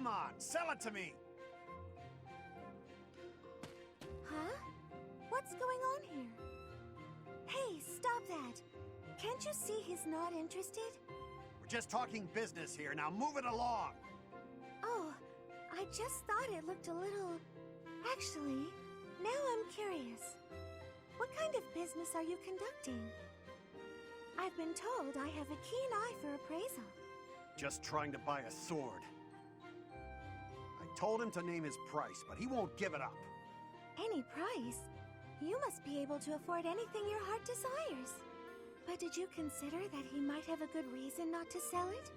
Come on, sell it to me! Huh? What's going on here? Hey, stop that! Can't you see he's not interested? We're just talking business here, now move it along! Oh, I just thought it looked a little... Actually, now I'm curious. What kind of business are you conducting? I've been told I have a keen eye for appraisal. Just trying to buy a sword. I told him to name his price, but he won't give it up. Any price? You must be able to afford anything your heart desires. But did you consider that he might have a good reason not to sell it?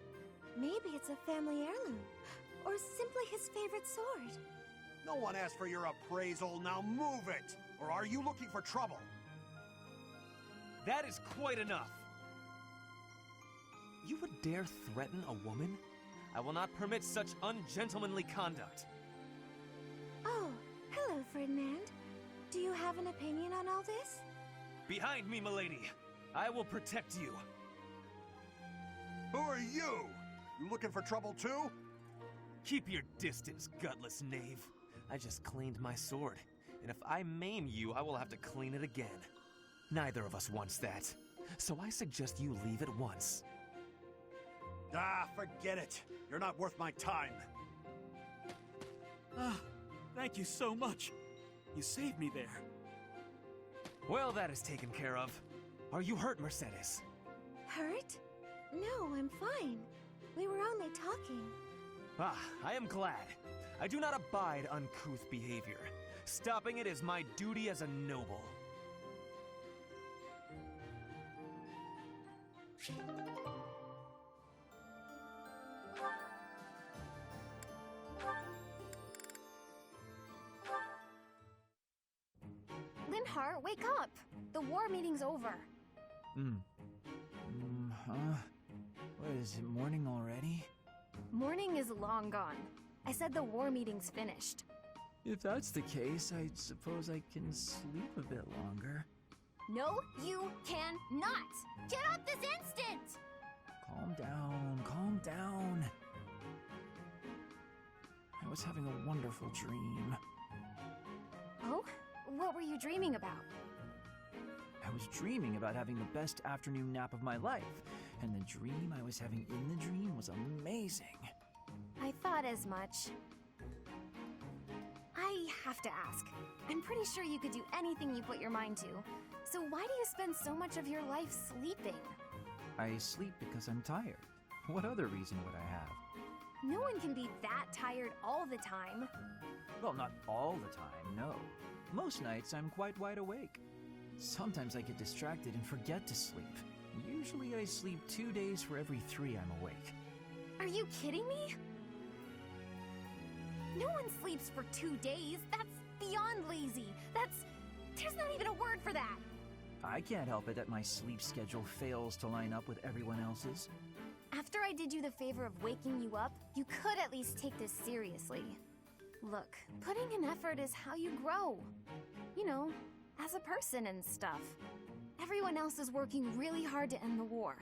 Maybe it's a family heirloom, or simply his favorite sword. No one asked for your appraisal, now move it! Or are you looking for trouble? That is quite enough! You would dare threaten a woman? I will not permit such ungentlemanly conduct. Oh, hello, Ferdinand. Do you have an opinion on all this? Behind me, milady! I will protect you! Who are you? You looking for trouble too? Keep your distance, gutless knave. I just cleaned my sword, and if I maim you, I will have to clean it again. Neither of us wants that, so I suggest you leave at once. Ah, forget it. You're not worth my time. Ah, thank you so much. You saved me there. Well, that is taken care of. Are you hurt, Mercedes? Hurt? No, I'm fine. We were only talking. Ah, I am glad. I do not abide uncouth behavior. Stopping it is my duty as a noble. Linhart, wake up! The war meeting's over. What is it, morning already? Morning is long gone. I said the war meeting's finished. If that's the case, I suppose I can sleep a bit longer. No, you cannot! Get up this instant! Calm down, calm down. I was having a wonderful dream. Oh? What were you dreaming about? I was dreaming about having the best afternoon nap of my life, and the dream I was having in the dream was amazing. I thought as much. I have to ask. I'm pretty sure you could do anything you put your mind to. So why do you spend so much of your life sleeping? I sleep because I'm tired. What other reason would I have? No one can be that tired all the time. Well, not all the time, no. Most nights I'm quite wide awake. Sometimes I get distracted and forget to sleep. Usually I sleep 2 days for every 3 I'm awake. Are you kidding me? No one sleeps for 2 days. That's beyond lazy. There's not even a word for that. I can't help it that my sleep schedule fails to line up with everyone else's. After I did you the favor of waking you up, you could at least take this seriously. Look, putting in effort is how you grow. You know, as a person and stuff. Everyone else is working really hard to end the war.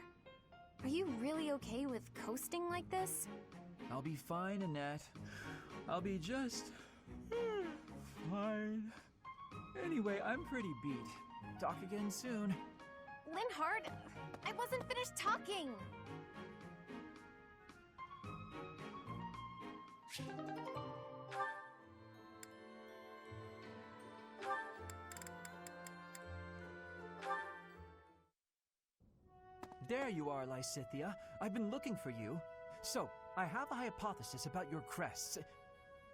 Are you really okay with coasting like this? I'll be fine, Annette. I'll be just... fine. Anyway, I'm pretty beat. Talk again soon. Linhart, I wasn't finished talking! There you are, Lysitia. I've been looking for you. So, I have a hypothesis about your crests.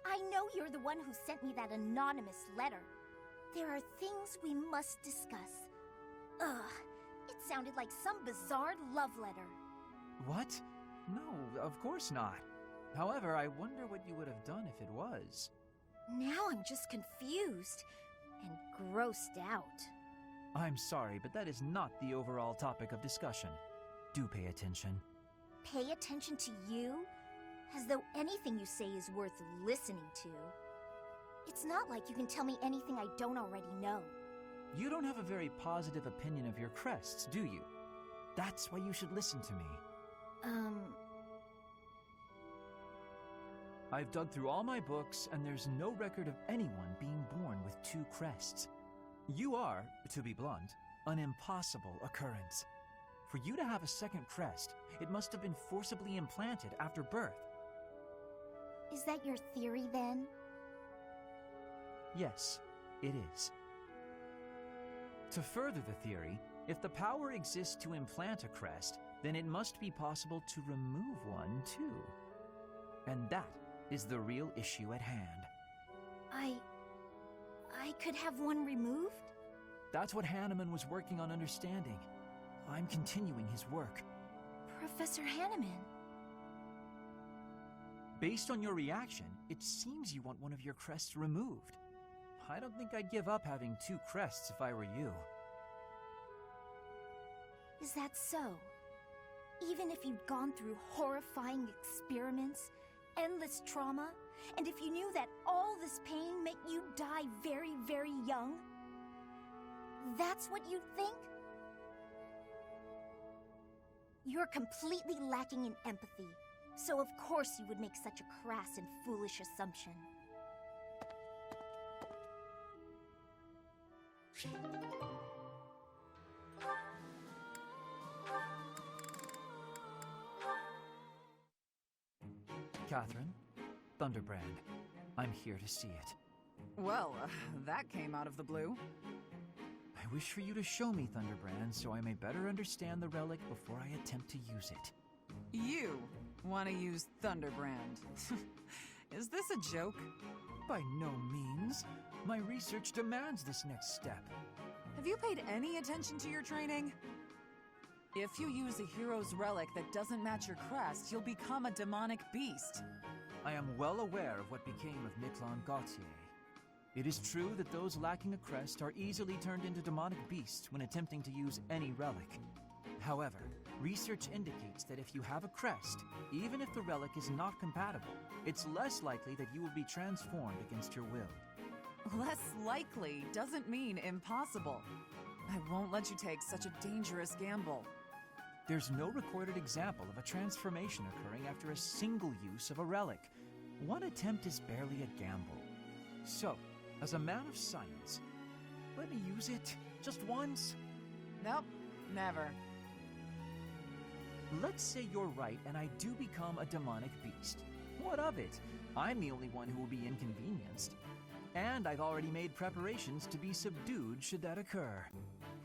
I know you're the one who sent me that anonymous letter. There are things we must discuss. Ugh, it sounded like some bizarre love letter. What? No, of course not. However, I wonder what you would have done if it was. Now I'm just confused and grossed out. I'm sorry, but that is not the overall topic of discussion. Do pay attention. Pay attention to you? As though anything you say is worth listening to. It's not like you can tell me anything I don't already know. You don't have a very positive opinion of your crests, do you? That's why you should listen to me. I've dug through all my books, and there's no record of anyone being born with 2 crests. You are, to be blunt, an impossible occurrence. For you to have a second crest, it must have been forcibly implanted after birth. Is that your theory then? Yes, it is. To further the theory, if the power exists to implant a crest, then it must be possible to remove one too. And that is the real issue at hand. I could have one removed? That's what Hanneman was working on understanding. I'm continuing his work. Professor Hanneman. Based on your reaction, it seems you want one of your crests removed. I don't think I'd give up having 2 crests if I were you. Is that so? Even if you'd gone through horrifying experiments, endless trauma, and if you knew that all this pain meant you'd die very, very young? That's what you'd think? You're completely lacking in empathy, so of course you would make such a crass and foolish assumption. Katherine, Thunderbrand, I'm here to see it. Well, that came out of the blue. I wish for you to show me Thunderbrand so I may better understand the relic before I attempt to use it. You want to use Thunderbrand. Is this a joke? By no means. My research demands this next step. Have you paid any attention to your training? If you use a hero's relic that doesn't match your crest, you'll become a demonic beast. I am well aware of what became of Miquelon Gautier. It is true that those lacking a crest are easily turned into demonic beasts when attempting to use any relic. However, research indicates that if you have a crest, even if the relic is not compatible, it's less likely that you will be transformed against your will. Less likely doesn't mean impossible. I won't let you take such a dangerous gamble. There's no recorded example of a transformation occurring after a single use of a relic. One attempt is barely a gamble. So, as a man of science, let me use it just once. Nope, never. Let's say you're right and I do become a demonic beast. What of it? I'm the only one who will be inconvenienced. And I've already made preparations to be subdued should that occur.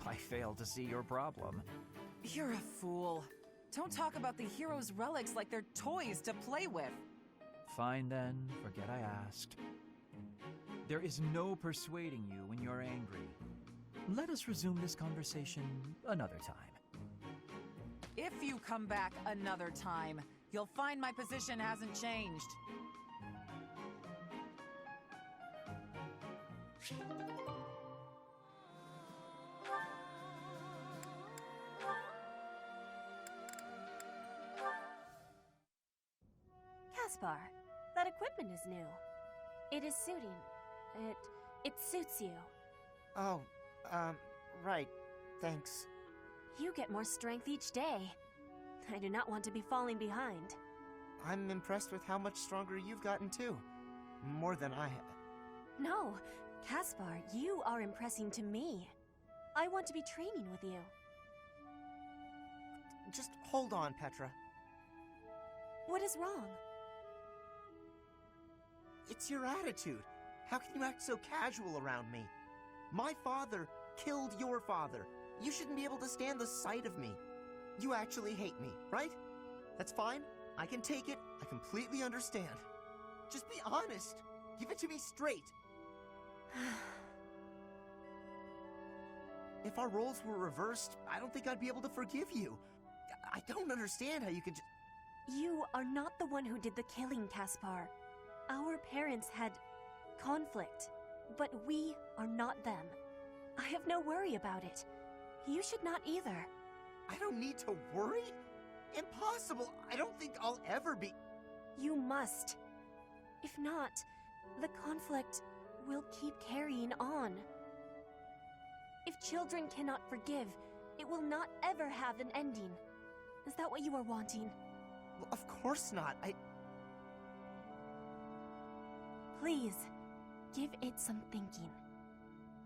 I fail to see your problem. You're a fool. Don't talk about the hero's relics like they're toys to play with. Fine then, forget I asked. There is no persuading you when you're angry. Let us resume this conversation another time. If you come back another time, you'll find my position hasn't changed. Kaspar, that equipment is new. It is suiting. It suits you. Oh, right. Thanks. You get more strength each day. I do not want to be falling behind. I'm impressed with how much stronger you've gotten too. More than I have. No, Kaspar, you are impressing to me. I want to be training with you. Just hold on, Petra. What is wrong? It's your attitude. How can you act so casual around me? My father killed your father. You shouldn't be able to stand the sight of me. You actually hate me, right? That's fine. I can take it. I completely understand. Just be honest. Give it to me straight. If our roles were reversed, I don't think I'd be able to forgive you. I don't understand how you could just... You are not the one who did the killing, Kaspar. Our parents had conflict, but we are not them. I have no worry about it. You should not either. I don't need to worry? Impossible! I don't think I'll ever be... You must. If not, the conflict will keep carrying on. If children cannot forgive, it will not ever have an ending. Is that what you are wanting? Well, of course not. Please, give it some thinking.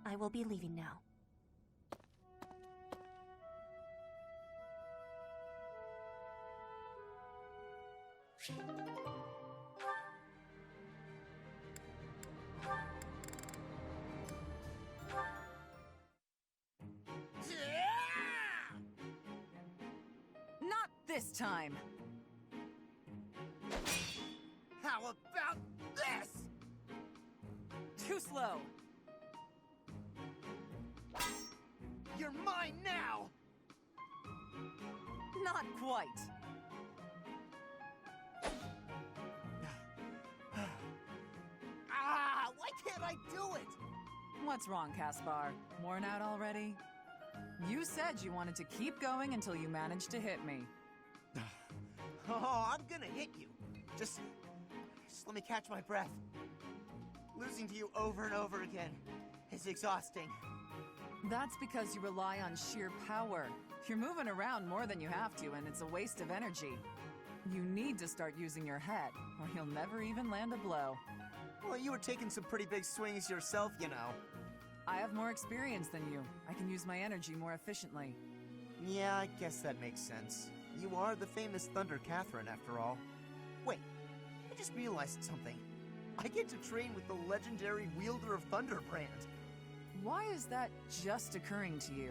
I will be leaving now. Not this time! How about this? Too slow! You're mine now! Not quite! Why can't I do it? What's wrong, Kaspar? Worn out already? You said you wanted to keep going until you managed to hit me. Oh, I'm gonna hit you. Just let me catch my breath. Losing to you over and over again is exhausting. That's because you rely on sheer power. You're moving around more than you have to, and it's a waste of energy. You need to start using your head, or you'll never even land a blow. Well, you were taking some pretty big swings yourself, you know. I have more experience than you. I can use my energy more efficiently. Yeah, I guess that makes sense. You are the famous Thunder Katherine, after all. Wait, I just realized something. I get to train with the legendary wielder of Thunderbrand. Why is that just occurring to you?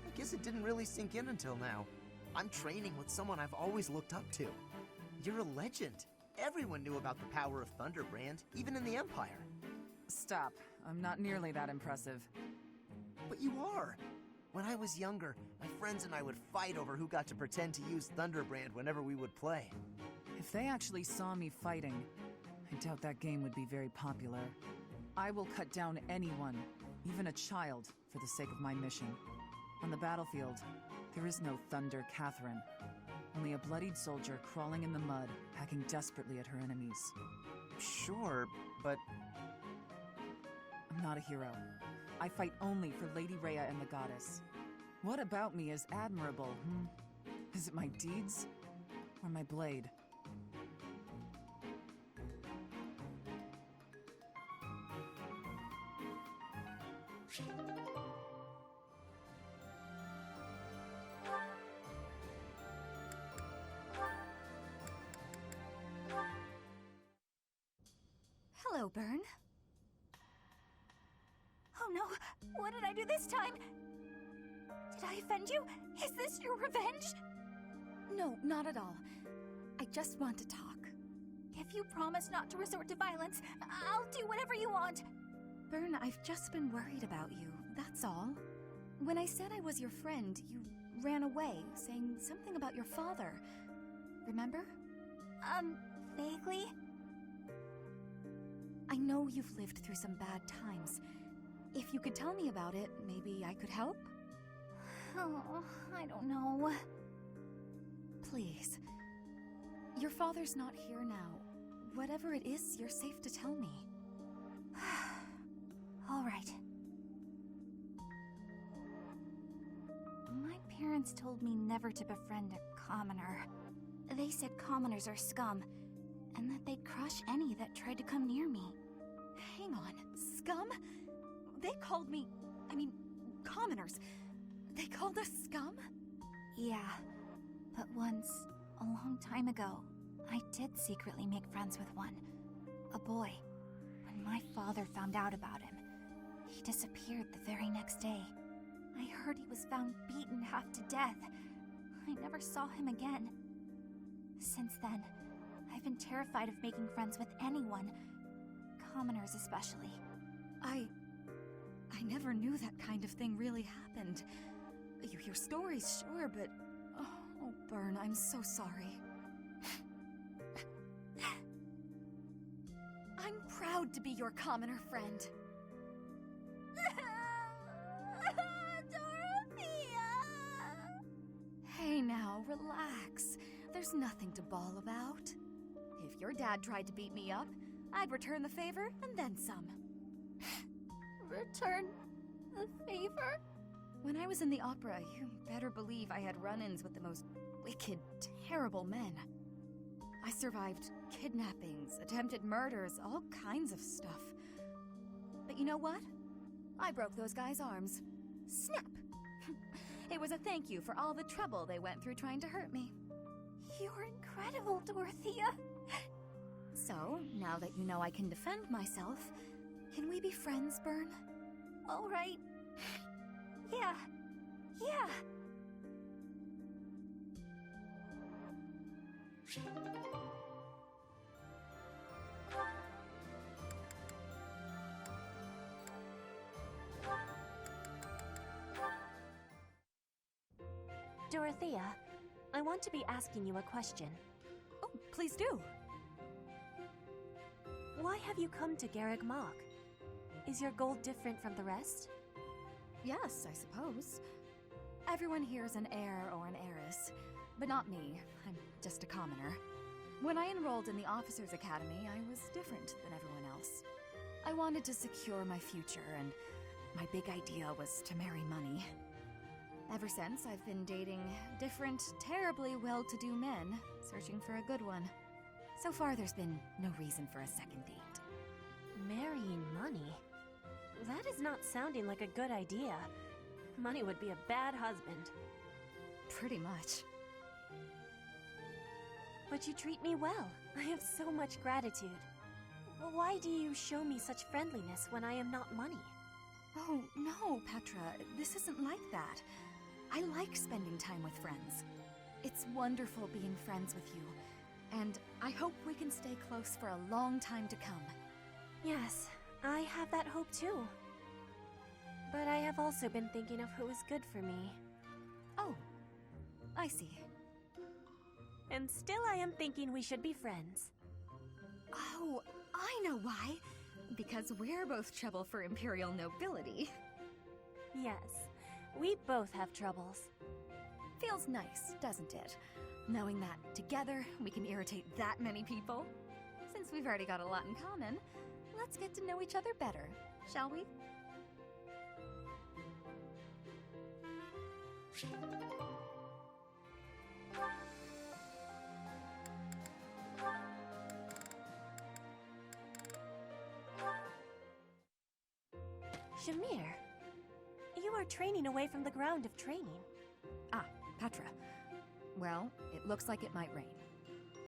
I guess it didn't really sink in until now. I'm training with someone I've always looked up to. You're a legend. Everyone knew about the power of Thunderbrand, even in the Empire. Stop. I'm not nearly that impressive. But you are. When I was younger, my friends and I would fight over who got to pretend to use Thunderbrand whenever we would play. If they actually saw me fighting, I doubt that game would be very popular. I will cut down anyone, even a child, for the sake of my mission. On the battlefield, there is no Thunder Katherine. Only a bloodied soldier crawling in the mud, hacking desperately at her enemies. Sure, but I'm not a hero. I fight only for Lady Rhea and the Goddess. What about me is admirable, Is it my deeds? Or my blade? Hello, Byrne. Oh no, what did I do this time? Did I offend you? Is this your revenge? No, not at all. I just want to talk. If you promise not to resort to violence, I'll do whatever you want. Byrne, I've just been worried about you, that's all. When I said I was your friend, you ran away, saying something about your father. Remember? Vaguely? I know you've lived through some bad times. If you could tell me about it, maybe I could help? Oh, I don't know. Please. Your father's not here now. Whatever it is, you're safe to tell me. All right. My parents told me never to befriend a commoner. They said commoners are scum, and that they'd crush any that tried to come near me. Hang on. Scum? They called me... commoners. They called us scum? Yeah, but once, a long time ago, I did secretly make friends with one. A boy. When my father found out about him, he disappeared the very next day. I heard he was found beaten half to death. I never saw him again. Since then, I've been terrified of making friends with anyone. Commoners especially. I never knew that kind of thing really happened. You hear stories, sure, but... Oh, Byrne, I'm so sorry. I'm proud to be your commoner friend. Dorothea! Hey now, relax. There's nothing to bawl about. If your dad tried to beat me up, I'd return the favor and then some. Return the favor? When I was in the opera, you better believe I had run-ins with the most wicked, terrible men. I survived kidnappings, attempted murders, all kinds of stuff. But you know what? I broke those guys' arms. Snap! It was a thank you for all the trouble they went through trying to hurt me. You're incredible, Dorothea. So, now that you know I can defend myself, can we be friends, Bern? All right. Yeah. Yeah. Dorothea, I want to be asking you a question. Oh, please do. Why have you come to Garreg Mach? Is your goal different from the rest? Yes, I suppose. Everyone here is an heir or an heiress, but not me. I'm just a commoner. When I enrolled in the Officers' Academy, I was different than everyone else. I wanted to secure my future, and my big idea was to marry money. Ever since, I've been dating different, terribly well-to-do men, searching for a good one. So far, there's been no reason for a second date. Marrying money? That is not sounding like a good idea. Money would be a bad husband. Pretty much. But you treat me well. I have so much gratitude. Why do you show me such friendliness when I am not money? Oh, no, Petra. This isn't like that. I like spending time with friends. It's wonderful being friends with you, and I hope we can stay close for a long time to come. Yes, I have that hope too. But I have also been thinking of who is good for me. Oh, I see. And still I am thinking we should be friends. Oh, I know why. Because we're both trouble for Imperial nobility. Yes, we both have troubles. Feels nice, doesn't it? Knowing that together we can irritate that many people. Since we've already got a lot in common, let's get to know each other better, shall we? Shamir, you are training away from the ground of training. Ah, Petra. Well, it looks like it might rain.